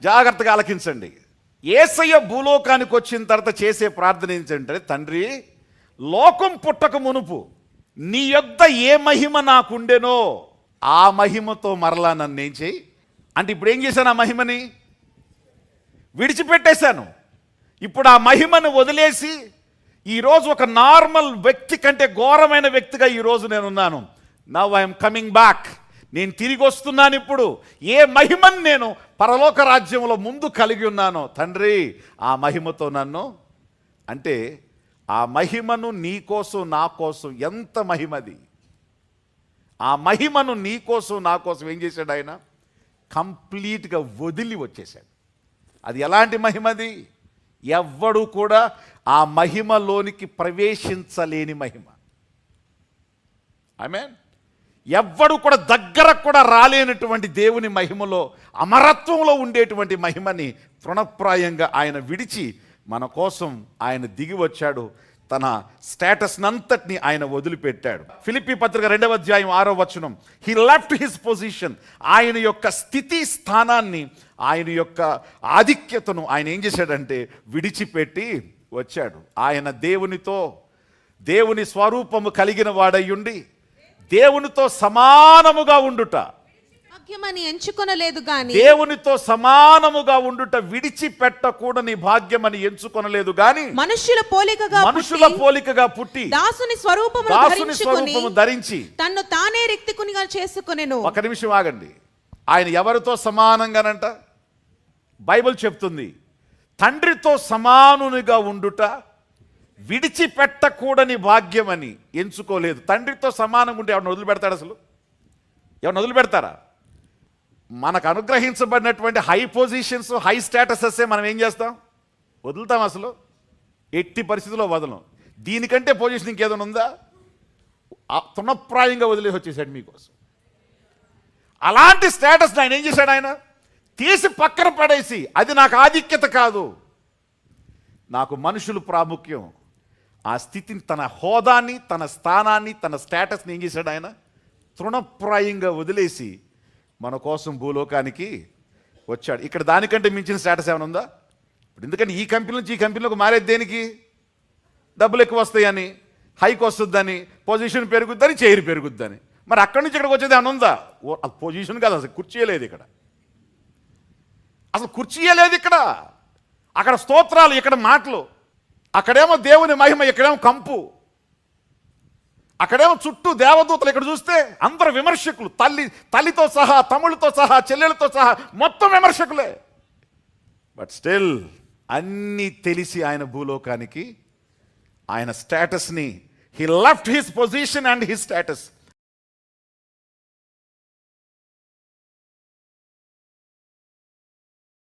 జాగ్రత్తగా ఆలకించండి. యేసయ్య భూలోకానికి వచ్చిన తర్వాత చేసే ప్రార్థన ఏంటంటే, తండ్రి, లోకం పుట్టక మునుపు నీ యొద్ద ఏ మహిమ నాకుండెనో ఆ మహిమతో మరలా నన్ను ఏం చేయి అంటే, ఇప్పుడు ఏం చేశాను? ఆ మహిమని విడిచిపెట్టేశాను. ఇప్పుడు ఆ మహిమను వదిలేసి ఈరోజు ఒక నార్మల్ వ్యక్తి కంటే ఘోరమైన వ్యక్తిగా ఈరోజు నేనున్నాను. Now I'm coming back. నేను తిరిగి వస్తున్నాను. ఇప్పుడు ఏ మహిమను నేను పరలోక రాజ్యంలో ముందు కలిగి ఉన్నానో, తండ్రి, ఆ మహిమతో నన్ను అంటే, ఆ మహిమను నీ కోసం నా కోసం, ఎంత మహిమది! ఆ మహిమను నీ కోసం నా కోసం ఏం చేశాడు ఆయన? కంప్లీట్గా వదిలి వచ్చేశాడు. అది ఎలాంటి మహిమది? ఎవ్వడు కూడా ఆ మహిమలోనికి ప్రవేశించలేని మహిమ. ఆమేన్. ఎవ్వడు కూడా దగ్గరకు కూడా రాలేనటువంటి దేవుని మహిమలో, అమరత్వంలో ఉండేటువంటి మహిమని తృణప్రాయంగా ఆయన విడిచి మన కోసం ఆయన దిగి వచ్చాడు. తన స్టేటస్ నంతటిని ఆయన వదిలిపెట్టాడు. ఫిలిప్పీ పత్రిక 2వ అధ్యాయం 6వ వచనం, హీ లెఫ్ట్ హిస్ పొజిషన్. ఆయన యొక్క స్థితి స్థానాన్ని, ఆయన యొక్క ఆధిక్యతను ఆయన ఏం చేశాడంటే విడిచిపెట్టి వచ్చాడు. ఆయన దేవుని స్వరూపము కలిగిన వాడయ్యుండి దేవునితో సమానముగా ఉండుట భాగ్యమని ఎంచుకొనలేదు గాని, దేవునితో సమానముగా ఉండుట విడిచిపెట్టకూడని భాగ్యమని ఎంచుకొనలేదు గాని, మనుషుల పోలికగా పుట్టి దాసుని స్వరూపము ధరించి తన్ను తానే రిక్తికునిగా చేసుకొనెను. ఒక నిమిషం ఆగండి. ఆయన ఎవరితో సమానంగానంట? బైబిల్ చెప్తుంది, తండ్రితో సమానునిగా ఉండుట విడిచిపెట్టకూడని భాగ్యమని ఎంచుకోలేదు. తండ్రితో సమానంగా ఉంటే ఎవరిని వదిలిపెడతాడు? అసలు ఎవరిని వదిలిపెడతారా? మనకు అనుగ్రహించబడినటువంటి హై పొజిషన్స్, హై స్టేటసెస్ మనం ఏం చేస్తాం? వదులుతాం. అసలు ఎట్టి పరిస్థితుల్లో వదలం. దీనికంటే పొజిషన్ ఇంకేదైనా ఉందా? తృణప్రాయంగా వదిలేసి వచ్చేసాడు మీకోసం. అలాంటి స్టేటస్ ఆయన ఏం చేశాడు? ఆయన తీసి పక్కన పడేసి, అది నాకు ఆధిక్యత కాదు, నాకు మనుషులు ప్రాముఖ్యం, ఆ స్థితిని, తన హోదాని, తన స్థానాన్ని, తన స్టేటస్ని ఏం చేశాడు? ఆయన తృణప్రాయంగా వదిలేసి మన కోసం భూలోకానికి వచ్చాడు. ఇక్కడ దానికంటే మించిన స్టేటస్ ఏమైనా ఉందా? ఇప్పుడు ఎందుకని ఈ కంపెనీ నుంచి ఈ కంపెనీలోకి మారేది దేనికి? డబ్బులు ఎక్కువ వస్తాయని, హైక్ వస్తుందని, పొజిషన్ పెరుగుద్దని, చైర్ పెరుగుద్దని. మరి అక్కడి నుంచి ఇక్కడికి వచ్చేది ఏమైనా ఉందా? పొజిషన్ కాదు, అసలు కుర్చీ లేదు ఇక్కడ. అసలు కుర్చీ లేదు ఇక్కడ. అక్కడ స్తోత్రాలు, ఇక్కడ మాటలు. అక్కడేమో దేవుని మహిమ, ఇక్కడేమో కంపు. అక్కడేమో చుట్టూ దేవదూతలు, ఇక్కడ చూస్తే అందరు విమర్శకులు. తల్లితో సహా, తమ్ముళ్ళతో సహా, చెల్లెలతో సహా మొత్తం విమర్శకులే. బట్ స్టిల్ అన్నీ తెలిసి ఆయన భూలోకానికి, ఆయన స్టేటస్ని, he left his position and his status.